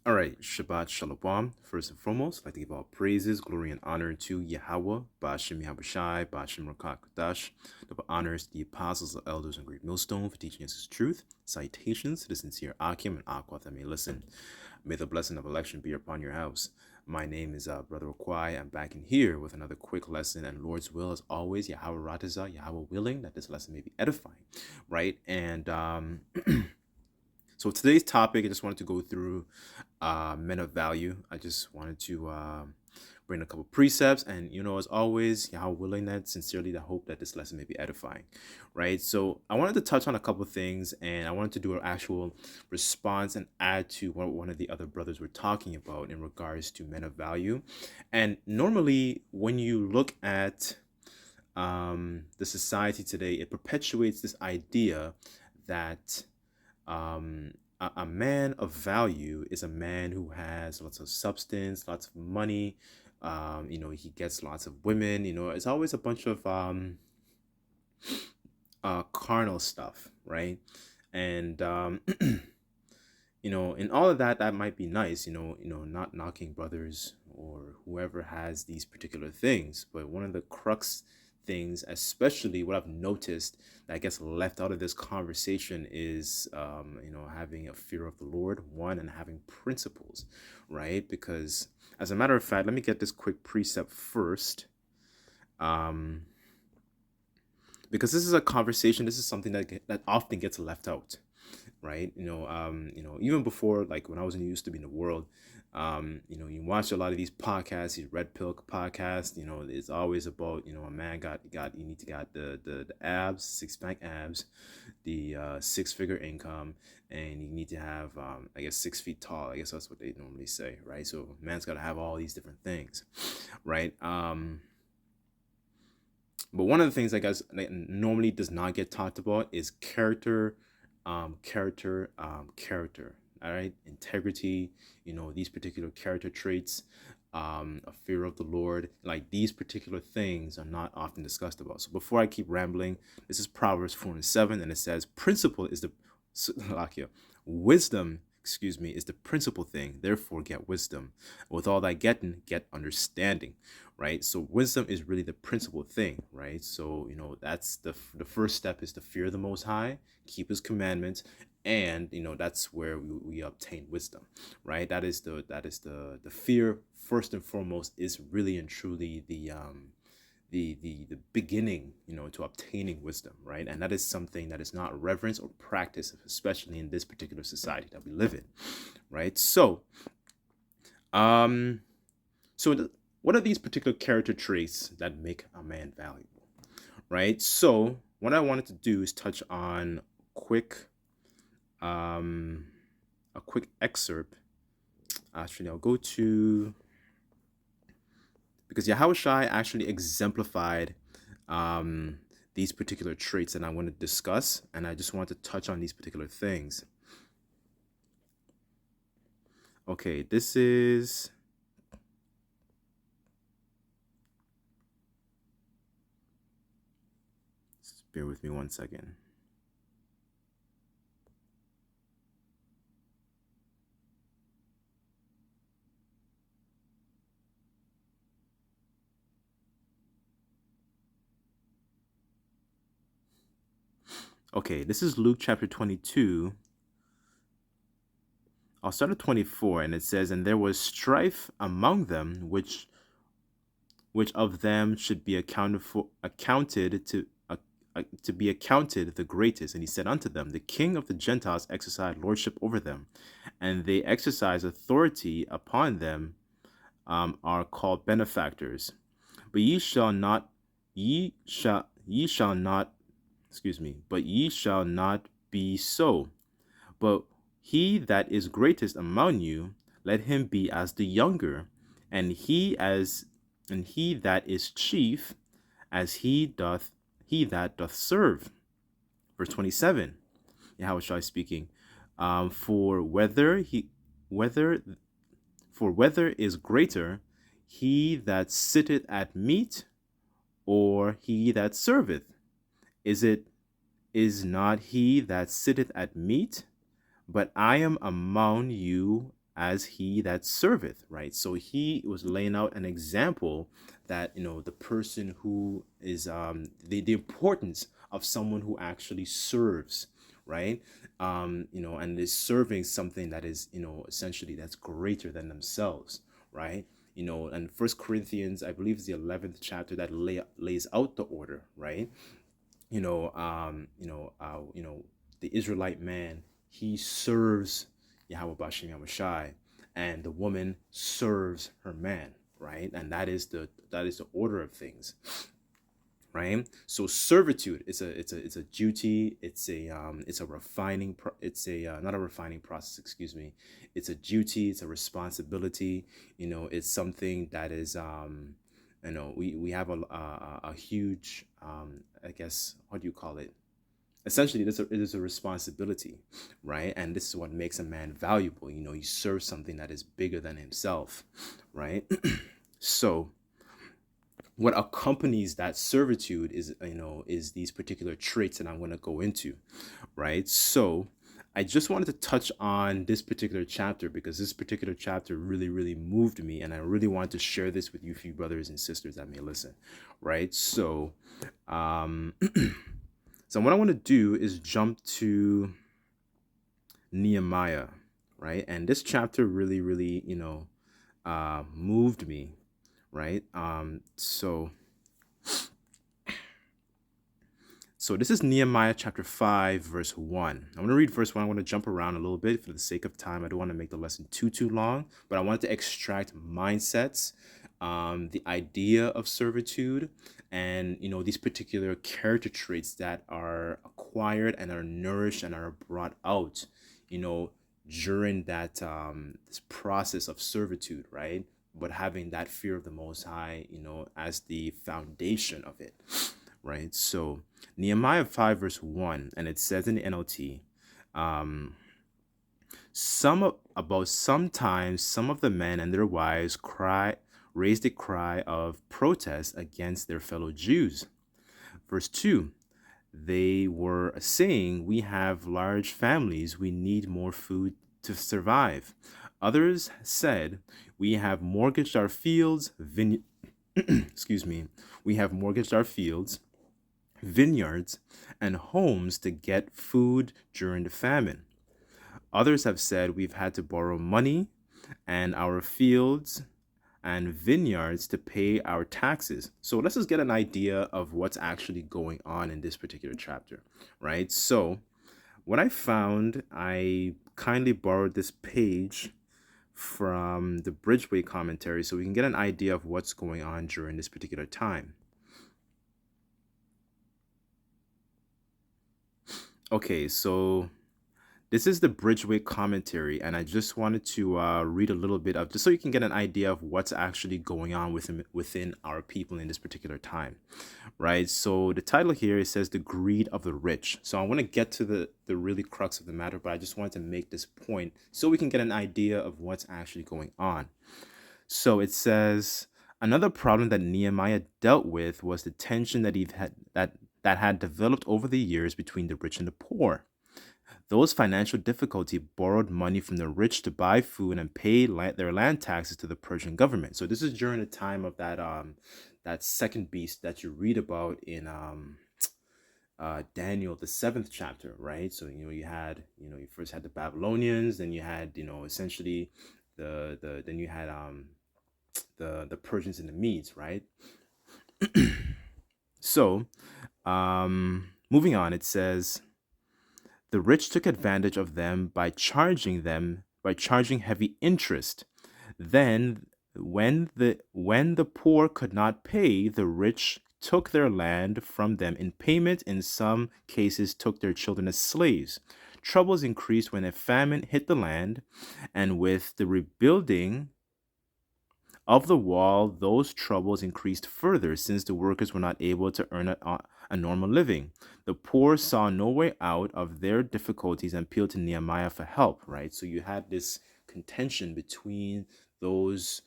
All right, Shabbat Shalom. First and foremost, I'd like to give all praises, glory, and honor to Yahweh, Ba'ashem Yahushai, Ba'ashem Rakak Kodash. Double honors to the apostles, the elders, and great millstone for teaching us his truth. Salutations to the sincere Akim and Aqua that may listen. May the blessing of election be upon your house. My name is Brother Okwai. I'm back in here with another quick lesson, and Lord's will, as always, Yahweh Rataza, Yahweh willing, that this lesson may be edifying, right? And so today's topic, I just wanted to go through men of value. I just wanted to bring a couple precepts, and as always, how willing that sincerely, the hope that this lesson may be edifying, right? So I wanted to touch on a couple things, and I wanted to do an actual response and add to what one of the other brothers were talking about in regards to men of value. And normally, when you look at the society today, it perpetuates this idea that a man of value is a man who has lots of substance, lots of money. He gets lots of women. It's always a bunch of carnal stuff, right? And in all of that, that might be nice. Not knocking brothers or whoever has these particular things, but one of the crux things, especially what I've noticed that gets left out of this conversation is, having a fear of the Lord, one, and having principles, right? Because as a matter of fact, let me get this quick precept first. Because this is a conversation, this is something that often gets left out, right? Even before, like when I was used to be in the world, you watch a lot of these podcasts, these red pill podcasts. It's always about a man you need to got the abs, 6-pack abs, the 6-figure income, and you need to have 6 feet tall. I guess that's what they normally say, right? So man's got to have all these different things, right? But one of the things I guess that normally does not get talked about is character. All right, integrity. These particular character traits, a fear of the Lord. Like these particular things are not often discussed about. So before I keep rambling, this is Proverbs 4:7, and it says, "Principle is the wisdom." Excuse me, is the principal thing. Therefore, get wisdom. With all that getting, get understanding, right? So wisdom is really the principal thing, right? So that's the first step is to fear the Most High, keep His commandments, and that's where we obtain wisdom, right? That is the fear first and foremost is really and truly the beginning, to obtaining wisdom, right? And that is something that is not reverence or practice, especially in this particular society that we live in, right? So um what are these particular character traits that make a man valuable, right? So what I wanted to do is touch on quick a quick excerpt. Actually, I'll go to, because Yahushai actually exemplified these particular traits that I want to discuss, and I just want to touch on these particular things. Okay, this is, just bear with me one second. Okay, this is Luke chapter 22. I'll start at 24, and it says, "And there was strife among them, which of them should be accounted to be accounted the greatest. And he said unto them, The King of the Gentiles exercised lordship over them, and they exercise authority upon them, are called benefactors. But ye shall not, excuse me, but ye shall not be so. But he that is greatest among you, let him be as the younger, and he that is chief, as he that doth serve." Verse 27, Yahushua speaking, for whether is greater, he that sitteth at meat, or he that serveth? Is not he that sitteth at meat? But I am among you as he that serveth, right? So he was laying out an example that, the person who is the importance of someone who actually serves, right? And is serving something that is, essentially that's greater than themselves, right? And First Corinthians, I believe, is the 11th chapter that lays out the order, right? you know, um, you know, uh, you know, the Israelite man, he serves Yahweh Bashim Yahushai, and the woman serves her man, right? And that is the order of things, right? So servitude, it's a duty, it's a refining it's a not a refining process, excuse me. It's a duty, it's a responsibility. It's something that is we have a huge, I guess, what do you call it? Essentially, it is a responsibility, right? And this is what makes a man valuable. He serves something that is bigger than himself, right? So what accompanies that servitude is these particular traits that I'm going to go into, right? So I just wanted to touch on this particular chapter because this particular chapter really, really moved me, and I really want to share this with you few brothers and sisters that may listen, right? So so what I want to do is jump to Nehemiah, right? And this chapter really, really, moved me, right? So this is Nehemiah chapter 5, verse 1. I'm going to read verse 1. I'm going to jump around a little bit for the sake of time. I don't want to make the lesson too long, but I wanted to extract mindsets, the idea of servitude, and, these particular character traits that are acquired and are nourished and are brought out, during that this process of servitude, right? But having that fear of the Most High, as the foundation of it, right? So Nehemiah 5 verse 1, and it says in the NLT, sometimes some of the men and their wives raised a cry of protest against their fellow Jews. Verse 2, they were saying, we have large families, we need more food to survive. Others said, we have mortgaged our fields, excuse me, we have mortgaged our fields, vineyards, and homes to get food during the famine. Others have said we've had to borrow money and our fields and vineyards to pay our taxes. So let's just get an idea of what's actually going on in this particular chapter, right? So what I found, I kindly borrowed this page from the Bridgeway commentary so we can get an idea of what's going on during this particular time. Okay, so this is the Bridgeway commentary, and I just wanted to read a little bit of, just so you can get an idea of what's actually going on within our people in this particular time, right? So the title here, it says the greed of the rich. So I want to get to the really crux of the matter, but I just wanted to make this point so we can get an idea of what's actually going on. So it says, another problem that Nehemiah dealt with was the tension that that had developed over the years between the rich and the poor. Those financial difficulty borrowed money from the rich to buy food and pay their land taxes to the Persian government. So this is during the time of that second beast that you read about in Daniel, the 7th chapter, right? So you first had the Babylonians, then you had essentially then you had the Persians and the Medes, right? So moving on, it says, the rich took advantage of them by charging heavy interest. Then when the poor could not pay, the rich took their land from them in payment, in some cases took their children as slaves. Troubles increased when a famine hit the land, and with the rebuilding of the wall, those troubles increased further since the workers were not able to earn a normal living. The poor saw no way out of their difficulties and appealed to Nehemiah for help, right? So you had this contention between those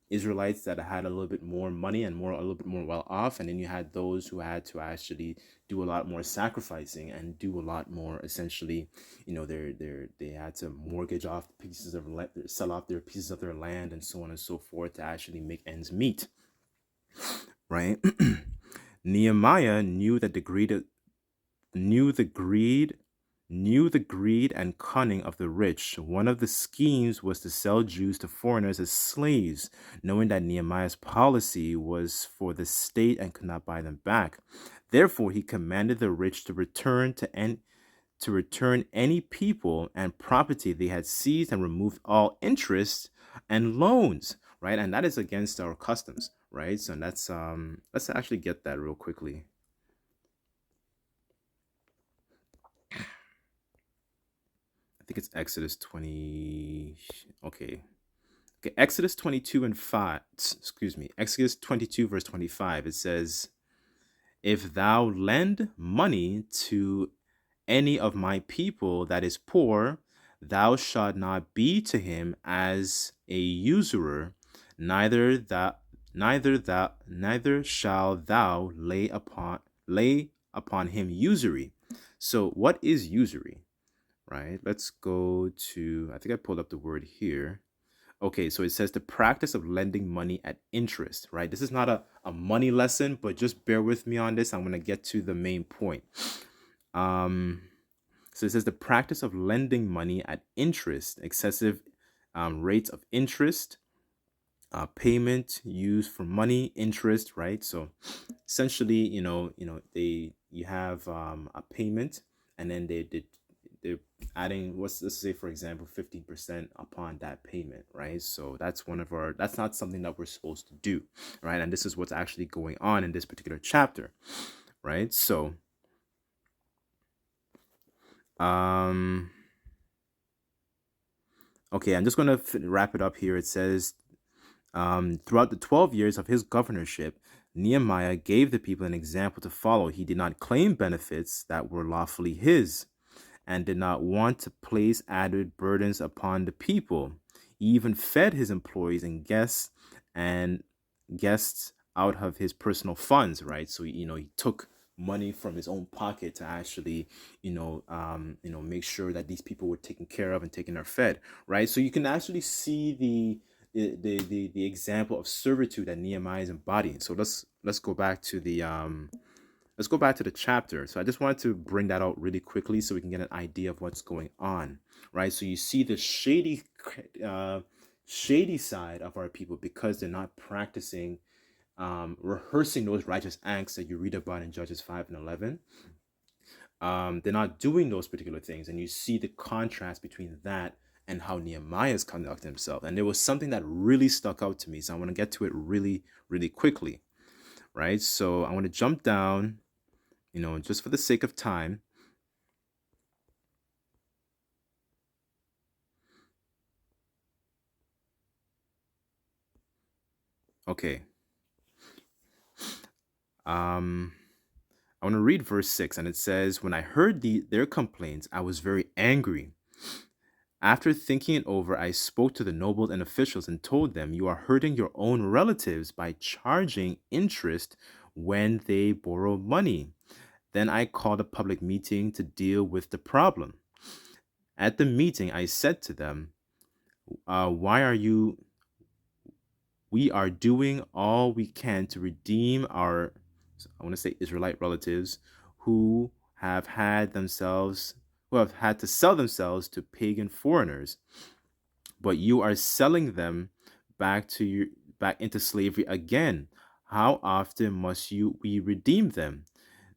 Israelites that had a little bit more money and a little bit more well off, and then you had those who had to actually do a lot more sacrificing and do a lot more. Essentially, they had to mortgage off pieces of land, sell off their pieces of their land, and so on and so forth to actually make ends meet. Right? Nehemiah knew the greed knew the greed and cunning of the rich. One of the schemes was to sell Jews to foreigners as slaves, knowing that Nehemiah's policy was for the state and could not buy them back. Therefore, he commanded the rich to return any people and property they had seized and removed all interest and loans. Right, and that is against our customs. Right, so let's actually get that real quickly. I think it's Exodus 20. Okay. Okay, Exodus 22 and 5. Excuse me. Exodus 22 verse 25. It says, "If thou lend money to any of my people that is poor, thou shalt not be to him as a usurer, neither shall thou lay upon him usury." So what is usury? Right? Let's go to, I think I pulled up the word here. Okay, so it says the practice of lending money at interest, right? This is not a money lesson, but just bear with me on this. I'm going to get to the main point. So it says the practice of lending money at interest, excessive rates of interest, payment used for money, interest, right? So essentially, you have a payment, and then they're adding, let's say for example 15% upon that payment, right? So that's not something that we're supposed to do, right? And this is what's actually going on in this particular chapter, right? So okay, I'm just going to wrap it up here. It says, throughout the 12 years of his governorship, Nehemiah gave the people an example to follow. He did not claim benefits that were lawfully his, and did not want to place added burdens upon the people. He even fed his employees and guests out of his personal funds, right? So he took money from his own pocket to actually make sure that these people were taken care of and taken or fed, right? So you can actually see the example of servitude that Nehemiah is embodying. So let's go back to the chapter. So I just wanted to bring that out really quickly so we can get an idea of what's going on, right? So you see the shady side of our people because they're not practicing, rehearsing those righteous acts that you read about in Judges 5 and 11. They're not doing those particular things, and you see the contrast between that and how Nehemiah's conducted himself. And there was something that really stuck out to me, so I want to get to it really, really quickly, right? So I want to jump down, just for the sake of time. Okay. I want to read verse 6, and it says, "When I heard their complaints, I was very angry. After thinking it over, I spoke to the nobles and officials and told them, 'You are hurting your own relatives by charging interest when they borrow money.' Then I called a public meeting to deal with the problem. At the meeting, I said to them, we are doing all we can to redeem our, I want to say, Israelite relatives who have had to sell themselves to pagan foreigners, but you are selling them back into slavery again. How often must we redeem them?'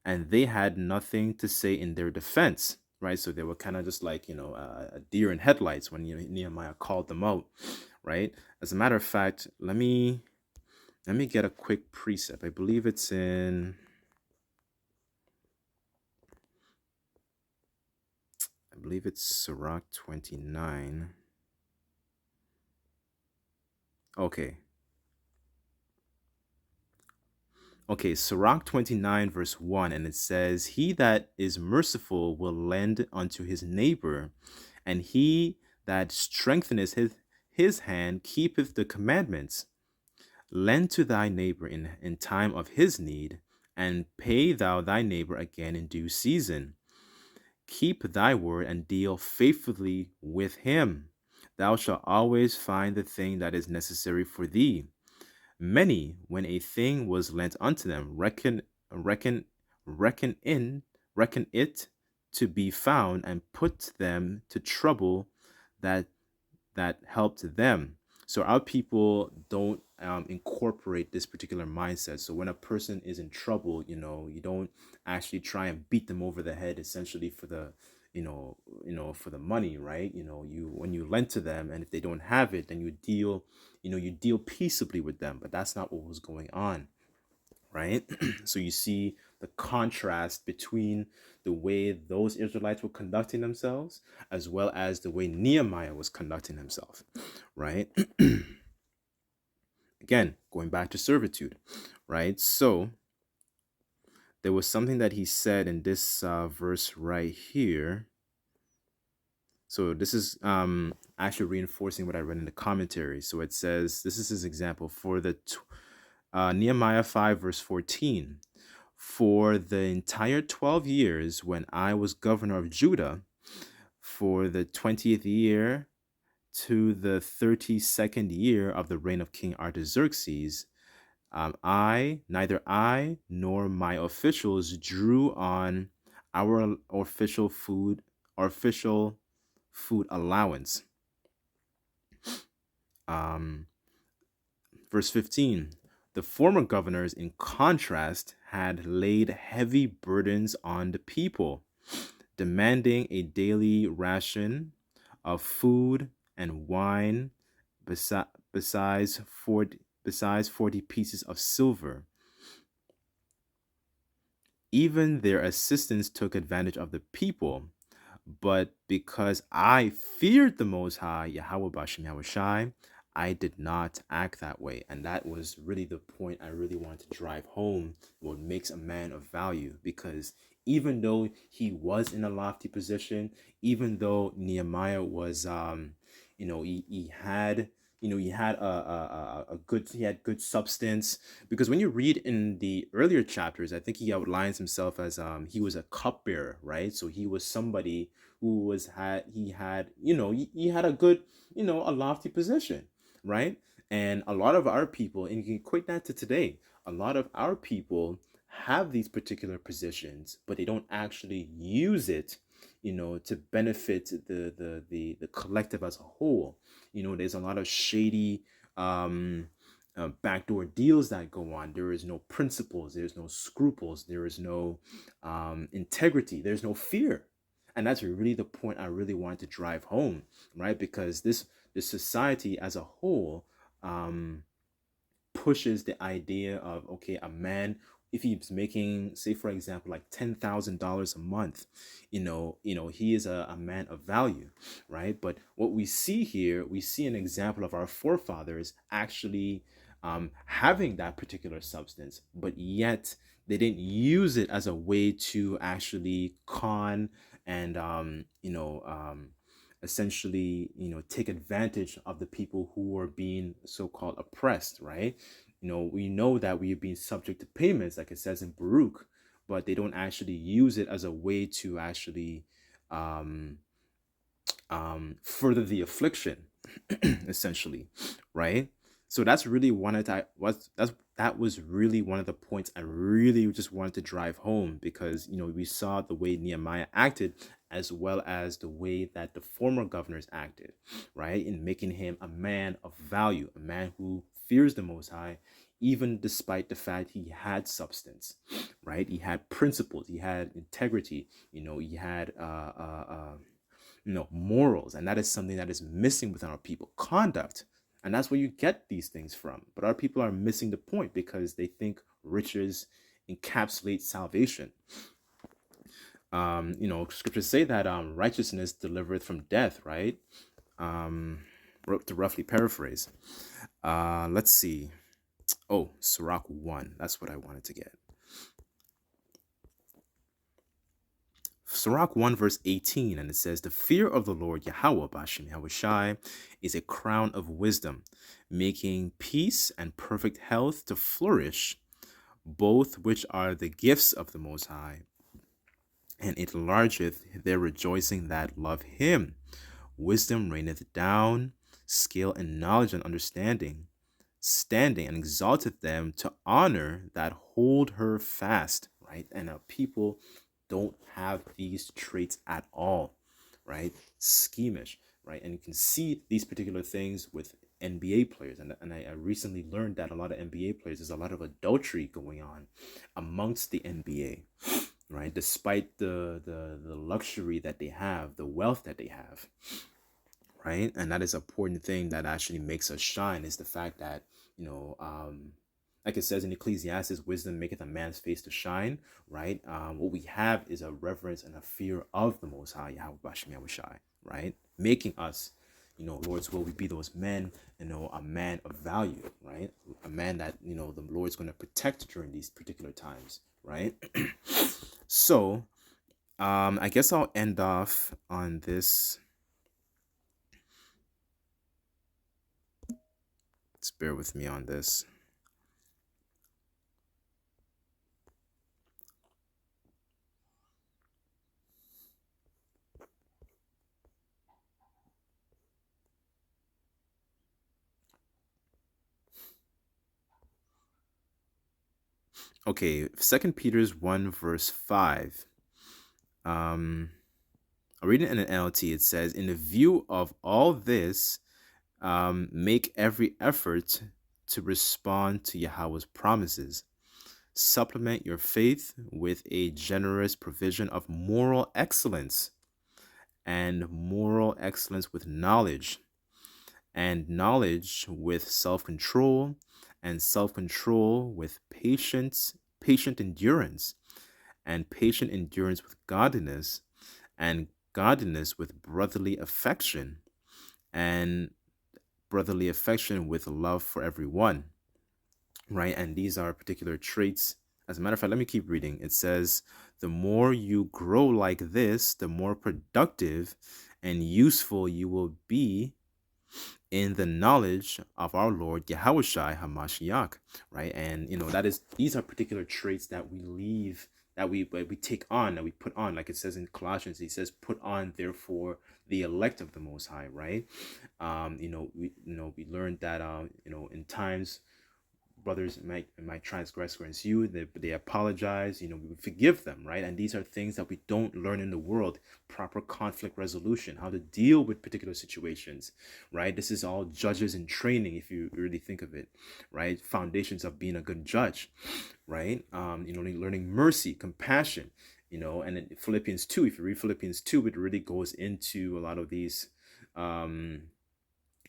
And they had nothing to say in their defense, right? So they were kind of just like, a deer in headlights when Nehemiah called them out, right? As a matter of fact, let me get a quick precept. I believe it's Sirach 29. Okay, Sirach 29 verse 1, and it says, "He that is merciful will lend unto his neighbor, and he that strengtheneth his hand keepeth the commandments." Lend to thy neighbor in time of his need, and pay thou thy neighbor again in due season. Keep thy word and deal faithfully with him. Thou shalt always find the thing that is necessary for thee. Many, when a thing was lent unto them, reckon, reckon in, reckon it to be found, and put them to trouble that helped them. So our people don't incorporate this particular mindset. So when a person is in trouble, you don't actually try and beat them over the head, essentially for the, for the money, right? You when you lend to them, and if they don't have it, then you deal peaceably with them. But that's not what was going on, right? So you see the contrast between the way those Israelites were conducting themselves as well as the way Nehemiah was conducting himself, right? Again, going back to servitude, right? So there was something that he said in this verse right here. So this is actually reinforcing what I read in the commentary. So it says, this is his example for the Nehemiah 5 verse 14. For the entire 12 years when I was governor of Judah, for the 20th year to the 32nd year of the reign of King Artaxerxes, neither I nor my officials drew on our official food allowance. Verse 15. The former governors, in contrast, had laid heavy burdens on the people, demanding a daily ration of food and wine, besides 40 pieces of silver. Even their assistants took advantage of the people, but because I feared the Most High, Yahweh Bashem Yahweh Shai, I did not act that way. And that was really the point I really wanted to drive home, what makes a man of value. Because even though he was in a lofty position, even though Nehemiah was, he had, he had he had good substance. Because when you read in the earlier chapters, I think he outlines himself as he was a cupbearer, right? So he was somebody who he had a good, a lofty position, right? And a lot of our people, and you can equate that to today, a lot of our people have these particular positions, but they don't actually use it, to benefit the collective as a whole. There's a lot of shady backdoor deals that go on. There is no principles, there's no scruples, there is no integrity, there's no fear. And that's really the point I really wanted to drive home, right? Because this society as a whole pushes the idea of, okay, a man, if he's making, say for example, like $10,000 a month, he is a man of value, right? But what we see here, we see an example of our forefathers actually having that particular substance, but yet they didn't use it as a way to actually con and essentially take advantage of the people who are being so-called oppressed, right? We know that we've been subject to payments, like it says in Baruch, but they don't actually use it as a way to actually further the affliction, essentially, right? So that's really that was really one of the points I really just wanted to drive home, because we saw the way Nehemiah acted as well as the way that the former governors acted, right, in making him a man of value, a man who fears the Most High, even despite the fact he had substance, right? He had principles, he had integrity, he had morals, and that is something that is missing within our people. Conduct, and that's where you get these things from. But our people are missing the point because they think riches encapsulate salvation. Scriptures say that righteousness delivereth from death, right? To roughly paraphrase. Let's see. Oh, Sirach 1. That's what I wanted to get. Sirach 1 verse 18, and it says, the fear of the Lord Yahweh Bashim Yahushai is a crown of wisdom, making peace and perfect health to flourish, both which are the gifts of the Most High, and it enlargeth their rejoicing that love him. Wisdom reigneth down, skill and knowledge and understanding, standing, and exalteth them to honor that hold her fast, right? And people don't have these traits at all, right? Schemish, right? And you can see these particular things with NBA players. And I recently learned that a lot of NBA players, there's a lot of adultery going on amongst the NBA, right? Despite the luxury that they have, the wealth that they have, right? And that is an important thing that actually makes us shine, is the fact that, like it says in Ecclesiastes, wisdom maketh a man's face to shine, right? What we have is a reverence and a fear of the Most High, Yahweh Bashem Yahushai, right? Making us, Lord's will we be those men, a man of value, right? A man that, the Lord's going to protect during these particular times, right? So, I guess I'll end off on this. Let's bear with me on this. Okay, Second Peter's 1 verse 5. I'll read it in an NLT. It says, in the view of all this, make every effort to respond to Yahweh's promises. Supplement your faith with a generous provision of moral excellence, and moral excellence with knowledge, and knowledge with self-control, and self-control with patient endurance, and patient endurance with godliness, and godliness with brotherly affection, and brotherly affection with love for everyone, right? And these are particular traits. As a matter of fact, let me keep reading. It says, the more you grow like this, the more productive and useful you will be in the knowledge of our Lord Yahushai Hamashiach, right? And these are particular traits that we leave, that we take on, that we put on, like it says in Colossians. He says, put on therefore the elect of the Most High, right? We learned that in times brothers might transgress against you, they apologize, we forgive them, right? And these are things that we don't learn in the world. Proper conflict resolution, how to deal with particular situations, right? This is all judges in training, if you really think of it, right? Foundations of being a good judge, right? Learning mercy, compassion, and in Philippians 2, if you read Philippians 2, it really goes into a lot of these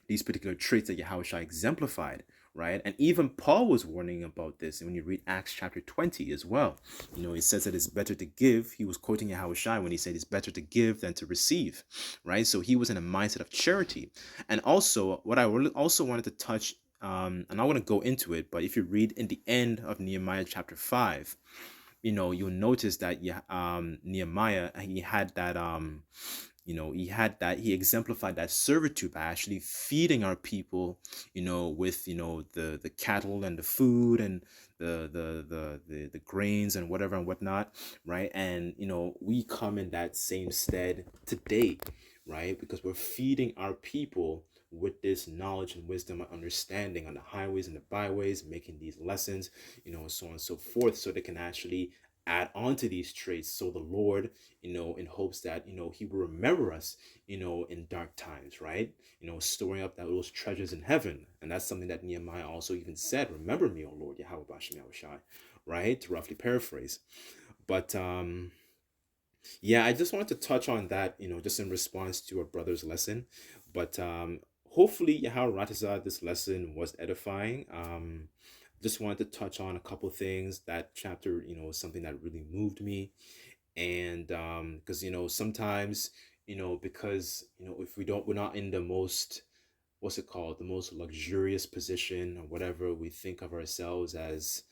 particular traits that Yahushua exemplified, right? And even Paul was warning about this. And when you read Acts chapter 20 as well, it says that it's better to give. He was quoting Yahushua when he said it's better to give than to receive, right? So he was in a mindset of charity. And also, what I really also wanted to touch, and I want to go into it, but if you read in the end of Nehemiah chapter 5, you'll notice that Nehemiah, he exemplified that servitude by actually feeding our people, with the cattle and the food and the grains and whatever and whatnot, right? And we come in that same stead today, right? Because we're feeding our people with this knowledge and wisdom and understanding on the highways and the byways, making these lessons, so on and so forth, so they can actually add on to these traits. So the Lord, in hopes that, he will remember us, in dark times, right? Storing up those treasures in heaven. And that's something that Nehemiah also even said, remember me, O Lord, Yahweh Bashem Yahushai, right? To roughly paraphrase. But, yeah, I just wanted to touch on that, just in response to our brother's lesson. But hopefully, Yahweh Ratazah, this lesson was edifying. Just wanted to touch on a couple things. That chapter, was something that really moved me. And because, sometimes, because, if we're not in the most, what's it called, the most luxurious position or whatever, we think of ourselves as,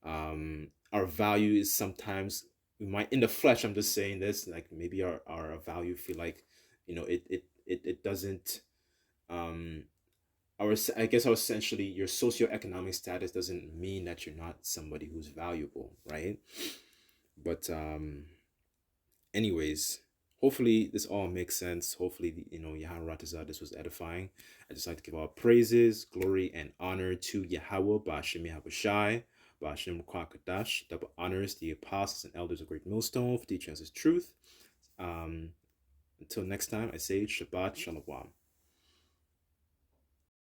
our value is sometimes we might in the flesh, I'm just saying this, like maybe our value feel like, it doesn't, um our I guess our essentially your socioeconomic status doesn't mean that you're not somebody who's valuable, right? But anyways, hopefully this all makes sense. Hopefully, Yahweh Ratazah, this was edifying. I just like to give all praises, glory, and honor to Yahweh, Ba'ashem Yahabushai, Ba'ashem Kwakadash, that honors the apostles and elders of Great Millstone for teaching us his truth. Um, until next time, I say Shabbat Shalom.